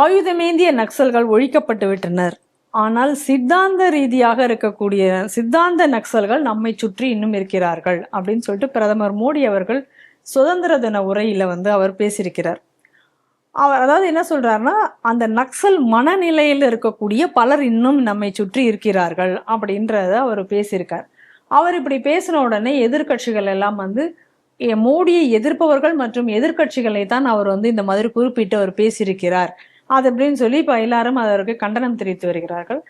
ஆயுதமேந்திய நக்சல்கள் ஒழிக்கப்பட்டு விட்டனர். ஆனால் சித்தாந்த ரீதியாக இருக்கக்கூடிய சித்தாந்த நக்சல்கள் நம்மை சுற்றி இன்னும் இருக்கிறார்கள் அப்படின்னு சொல்லிட்டு பிரதமர் மோடி அவர்கள் சுதந்திர தின உரையில அவர் பேசியிருக்கிறார். அவர் அதாவது என்ன சொல்றாருன்னா, அந்த நக்சல் மனநிலையில் இருக்கக்கூடிய பலர் இன்னும் நம்மை சுற்றி இருக்கிறார்கள் அப்படின்றத அவர் பேசியிருக்கார். அவர் இப்படி பேசின உடனே எதிர்கட்சிகள் எல்லாம் மோடியை எதிர்ப்பவர்கள் மற்றும் எதிர்கட்சிகளை தான் அவர் இந்த மாதிரி குறிப்பிட்டு அவர் பேசியிருக்கிறார் அது அப்படின்னு சொல்லி இப்போ எல்லாரும் அதற்கு கண்டனம் தெரிவித்து வருகிறார்கள்.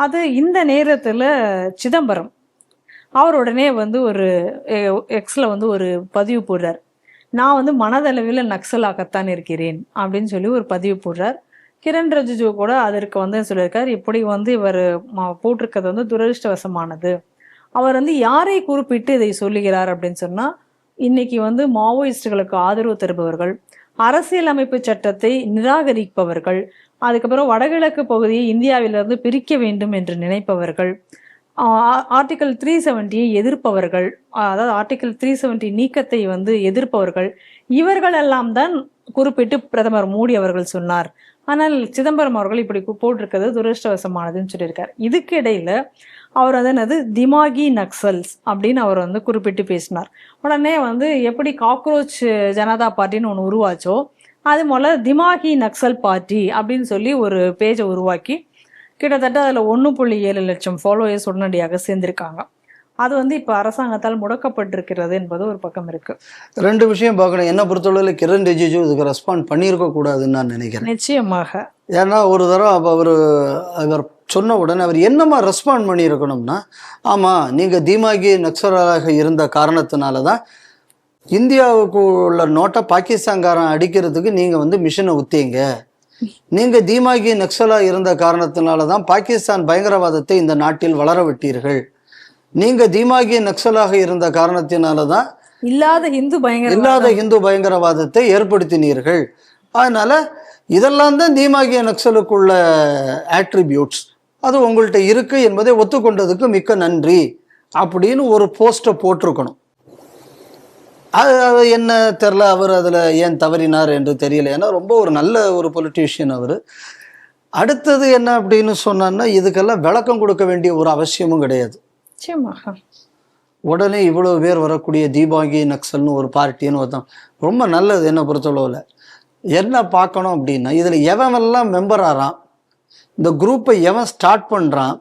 அது இந்த நேரத்தில் சிதம்பரம் அவர் உடனே ஒரு எக்ஸில் ஒரு பதிவு போடுறார். நான் மனதளவில் நக்சலாகத்தான் இருக்கிறேன் அப்படின்னு சொல்லி ஒரு பதிவு போடுறார். கிரண் ரிஜிஜு கூட அதற்கு சொல்லியிருக்கார், இப்படி இவர் போட்டிருக்கிறது துரதிருஷ்டவசமானது. அவர் யாரை குறிப்பிட்டு இதை சொல்லுகிறார் அப்படின்னு சொன்னால், இன்னைக்கு மாவோயிஸ்டுகளுக்கு ஆதரவு தருபவர்கள், அரசியலமைப்பு சட்டத்தை நிராகரிப்பவர்கள், அதுக்கப்புறம் வடகிழக்கு பகுதியை இந்தியாவிலிருந்து பிரிக்க வேண்டும் என்று நினைப்பவர்கள், ஆர்டிகல் 370 எதிர்ப்பவர்கள், அதாவது ஆர்டிகல் 370 நீக்கத்தை எதிர்ப்பவர்கள், இவர்களெல்லாம் தான் குறிப்பிட்டு பிரதமர் மோடி அவர்கள் சொன்னார். ஆனால் சிதம்பரம் அவர்கள் இப்படி போட்டிருக்கிறது துரதிருஷ்டவசமானதுன்னு சொல்லியிருக்கார். இதுக்கு இடையில அவர் திமாகி நக்சல்ஸ் அப்படின்னு அவர் குறிப்பிட்டு பேசினார். உடனே எப்படி காக்ரோச் ஜனதா பார்ட்டின்னு ஒன்று உருவாச்சோ அது போல திமாகி நக்சல் பார்ட்டி அப்படின்னு சொல்லி ஒரு பேஜை உருவாக்கி கிட்டத்தட்ட அதில் 1.7 லட்சம் ஃபாலோவர்ஸ் உடனடியாக சேர்ந்திருக்காங்க. அது இப்போ அரசாங்கத்தால் முடக்கப்பட்டிருக்கிறது என்பது ஒரு பக்கம் இருக்கு. ரெண்டு விஷயம் பார்க்கணும். என்ன பொறுத்தளவில் கிரண் ரிஜிஜு இதுக்கு ரெஸ்பாண்ட் பண்ணியிருக்க கூடாதுன்னு நான் நினைக்கிறேன். நிச்சயமாக. ஏன்னா ஒரு தரம் அப்போ அவர் சொன்ன உடனே அவர் என்னமா ரெஸ்பாண்ட் பண்ணியிருக்கணும்னா, ஆமாம் நீங்கள் தீமாகி நக்சலாக இருந்த காரணத்தினால தான் இந்தியாவுக்கு உள்ள நோட்டை பாகிஸ்தான்காரன் அடிக்கிறதுக்கு நீங்கள் மிஷினை ஊற்றிங்க. நீங்கள் தீமாகி நக்சலாக இருந்த காரணத்தினால தான் பாகிஸ்தான் பயங்கரவாதத்தை இந்த நாட்டில் வளர விட்டீர்கள். நீங்கள் தீமாகி நக்சலாக இருந்த காரணத்தினால தான் இல்லாத இந்து பயங்கரவாதத்தை ஏற்படுத்தினீர்கள். அதனால இதெல்லாம் தான் தீமாகிய நக்சலுக்குள்ள ஆட்ரிபியூட்ஸ், அது உங்கள்கிட்ட இருக்கு என்பதை ஒத்துக்கொண்டதுக்கு மிக்க நன்றி அப்படின்னு ஒரு போஸ்டை போட்டிருக்கணும். அது என்ன தெரில, அவர் அதில் ஏன் தவறினார் என்று தெரியல. ஏன்னா ரொம்ப ஒரு நல்ல ஒரு பொலிட்டீஷியன் அவர். அடுத்தது என்ன அப்படின்னு சொன்னான்னா, இதுக்கெல்லாம் விளக்கம் கொடுக்க வேண்டிய ஒரு அவசியமும் கிடையாது. உடனே இவ்வளவு பேர் வரக்கூடிய தீபாகி நக்சல்னு ஒரு பார்ட்டின்னு ஒருத்தன் ரொம்ப நல்லது. என்ன பொறுத்தளவில் என்ன பார்க்கணும் அப்படின்னா, இதில் எவனெல்லாம் மெம்பர் ஆகிறான், இந்த குரூப்பை எவன் ஸ்டார்ட் பண்ணுறான்,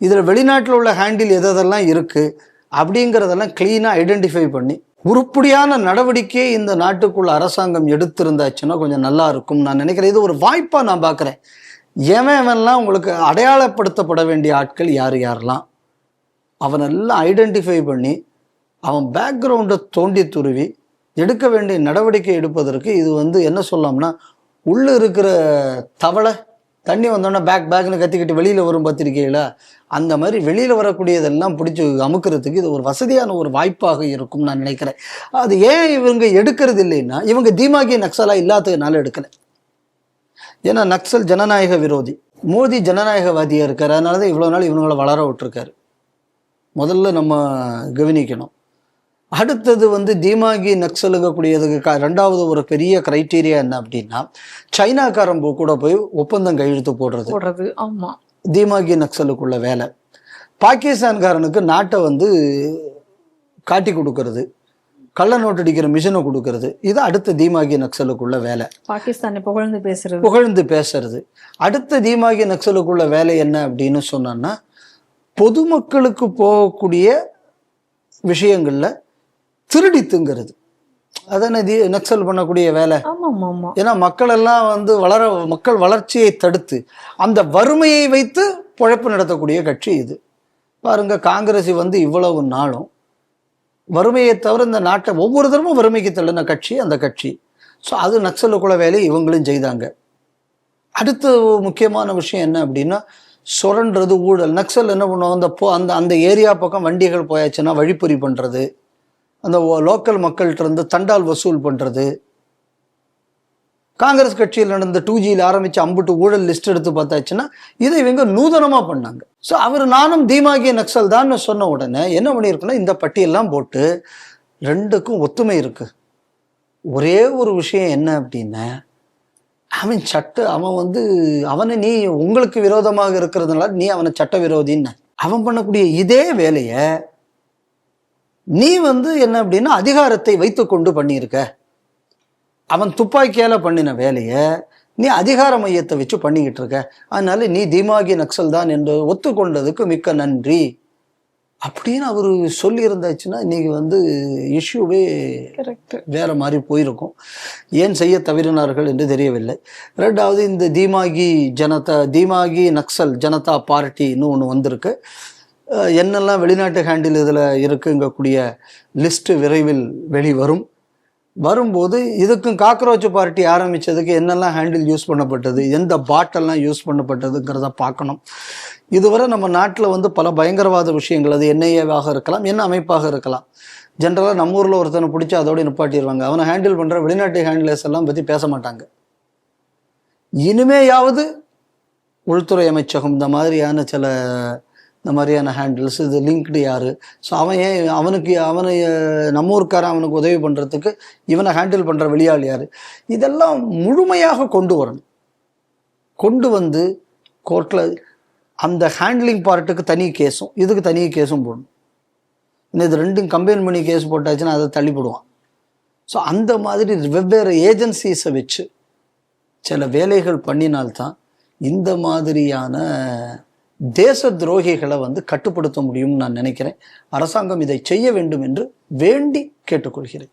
இதில் வெளிநாட்டில் உள்ள ஹேண்டில் எதெல்லாம் இருக்குது அப்படிங்கிறதெல்லாம் க்ளீனாக ஐடென்டிஃபை பண்ணி உருப்படியான நடவடிக்கையை இந்த நாட்டுக்குள்ள அரசாங்கம் எடுத்திருந்தாச்சுன்னா கொஞ்சம் நல்லா இருக்கும் நான் நினைக்கிறேன். இது ஒரு வாய்ப்பாக நான் பார்க்குறேன். எவன்லாம் உங்களுக்கு அடையாளப்படுத்தப்பட வேண்டிய ஆட்கள் யார் யாரெல்லாம், அவனெல்லாம் ஐடென்டிஃபை பண்ணி அவன் பேக்ரவுண்டை தோண்டி துருவி எடுக்க வேண்டிய நடவடிக்கை எடுப்பதற்கு இது என்ன சொல்லலாம்னா, உள்ளே இருக்கிற தவளை தண்ணி வந்தோன்னா பேக்னு கத்திக்கிட்டு வெளியில் வரும் பத்திரிக்கையில், அந்த மாதிரி வெளியில் வரக்கூடியதெல்லாம் பிடிச்சி அமுக்கிறதுக்கு இது ஒரு வசதியான ஒரு வாய்ப்பாக இருக்கும் நான் நினைக்கிறேன். அது ஏன் இவங்க எடுக்கிறது இல்லைன்னா, இவங்க தீமாகி நக்சலா இல்லாததுனால எடுக்கலை. ஏன்னா நக்சல் ஜனநாயக விரோதி, மோடி ஜனநாயகவாதியாக இருக்கார். அதனால தான் இவ்வளோ நாள் இவங்களை வளர விட்டுருக்காரு. முதல்ல நம்ம கவனிக்கணும். அடுத்தது தீமாகி நக்சலுங்கக்கூடியதுக்கு ரெண்டாவது ஒரு பெரிய கிரைட்டீரியா என்ன அப்படின்னா, சைனாக்காரன் கூட போய் ஒப்பந்தம் கையெழுத்து போடுறது. ஆமாம், தீமாகி நக்சலுக்குள்ள வேலை. பாகிஸ்தான்காரனுக்கு நாட்டை காட்டி கொடுக்கறது, கள்ள நோட்டு அடிக்கிற மிஷினை கொடுக்கறது, இது அடுத்த தீமாகி நக்சலுக்குள்ள வேலை. பாகிஸ்தானை புகழ்ந்து பேசுறது. அடுத்த தீமாகி நக்சலுக்குள்ள வேலை என்ன அப்படின்னு சொன்னா, பொதுமக்களுக்கு போகக்கூடிய விஷயங்கள்ல திருடித்துங்கிறது. அதானே நக்சல் பண்ணக்கூடிய வேலை. ஏன்னா மக்கள் எல்லாம் மக்கள் வளர்ச்சியை தடுத்து அந்த வறுமையை வைத்து பொழைப்பு நடத்தக்கூடிய கட்சி இது. பாருங்க, காங்கிரஸ் இவ்வளவு நாளும் வறுமையை தவிர இந்த நாட்டை ஒவ்வொரு தரமும் வறுமைக்கு தள்ளின கட்சி அந்த கட்சி. ஸோ அது நக்சலுக்குள்ள வேலையை இவங்களும் செய்தாங்க. அடுத்த முக்கியமான விஷயம் என்ன அப்படின்னா, சுரண்டுறது, ஊழல். நக்சல் என்ன பண்ணுவாங்க, அந்த ஏரியா பக்கம் வண்டிகள் போயாச்சுன்னா வழிப்பறி பண்ணுறது, அந்த லோக்கல் மக்கள்கிட்ட இருந்து தண்டால் வசூல் பண்ணுறது. காங்கிரஸ் கட்சியில் நடந்த 2Gயில் ஆரம்பித்து அம்புட்டு ஊழல் லிஸ்ட் எடுத்து பார்த்தாச்சுன்னா இதை இவங்க நூதனமாக பண்ணாங்க. ஸோ நானும் தீமாகிய நக்சல் தான் சொன்ன உடனே என்ன பண்ணியிருக்குன்னா, இந்த பட்டியெல்லாம் போட்டு ரெண்டுக்கும் ஒத்துமை இருக்குது. ஒரே ஒரு விஷயம் என்ன அப்படின்னா, அவன் வந்து அவனை நீ உங்களுக்கு விரோதமாக இருக்கிறதுனால நீ அவனை சட்ட விரோதின்னு. அவன் பண்ணக்கூடிய இதே வேலையை நீ வந்து என்ன அப்படின்னா அதிகாரத்தை வைத்துக்கொண்டு பண்ணியிருக்க. அவன் துப்பாக்கியால பண்ணின வேலையை நீ அதிகார மையத்தை வச்சு பண்ணிக்கிட்டு இருக்க. அதனால நீ தீமாகி நக்சல் தான் என்று ஒத்துக்கொண்டதுக்கு மிக்க நன்றி அப்படின்னு அவரு சொல்லி இருந்தாச்சுன்னா இன்னைக்கு வந்து இஷ்யூவே வேற மாதிரி போயிருக்கும். ஏன் செய்ய தவறினார்கள் என்று தெரியவில்லை. ரெண்டாவது, இந்த தீமாகி நக்சல் ஜனதா பார்ட்டின்னு ஒன்று வந்திருக்கு. என்னெல்லாம் வெளிநாட்டு ஹேண்டில் இதில் இருக்குங்கக்கூடிய லிஸ்ட்டு விரைவில் வெளிவரும். வரும்போது இதுக்கும் காக்ரோச் பார்ட்டி ஆரம்பித்ததுக்கு என்னெல்லாம் ஹேண்டில் யூஸ் பண்ணப்பட்டது, எந்த பாட்டெல்லாம் யூஸ் பண்ணப்பட்டதுங்கிறத பார்க்கணும். இதுவரை நம்ம நாட்டில் வந்து பல பயங்கரவாத விஷயங்கள், அது என்ஐஏவாக இருக்கலாம், என்ன அமைப்பாக இருக்கலாம், ஜென்ரலாக நம்ம ஊரில் ஒருத்தனை பிடிச்சி அதோடு நிப்பாட்டிடுவாங்க. அவனை ஹேண்டில் பண்ணுற வெளிநாட்டு ஹேண்டிலர்ஸ் எல்லாம் பற்றி பேச மாட்டாங்க. இனிமேயாவது உள்துறை அமைச்சகம் இந்த மாதிரியான ஹேண்டில்ஸ், இது லிங்க்டு யார், ஸோ அவனை நம்ம ஊருக்காரன் அவனுக்கு உதவி பண்ணுறதுக்கு இவனை ஹேண்டில் பண்ணுற வெளியாள் யார், இதெல்லாம் முழுமையாக கொண்டு வந்து கோர்ட்டில் அந்த ஹேண்ட்லிங் பார்ட்டுக்கு தனி கேஸும் இதுக்கு தனி கேஸும் போடணும். இன்னும் இது ரெண்டும் கம்பைன் பண்ணி கேஸ் போட்டாச்சுன்னா அதை தள்ளிப்படுவான். ஸோ அந்த மாதிரி வெவ்வேறு ஏஜென்சிஸை வச்சு சில வேலைகள் பண்ணினால்தான் இந்த மாதிரியான தேச துரோகிகளை வந்து கட்டுப்படுத்த முடியும்னு நான் நினைக்கிறேன். அரசாங்கம் இதை செய்ய வேண்டும் என்று வேண்டி கேட்டுக்கொள்கிறேன்.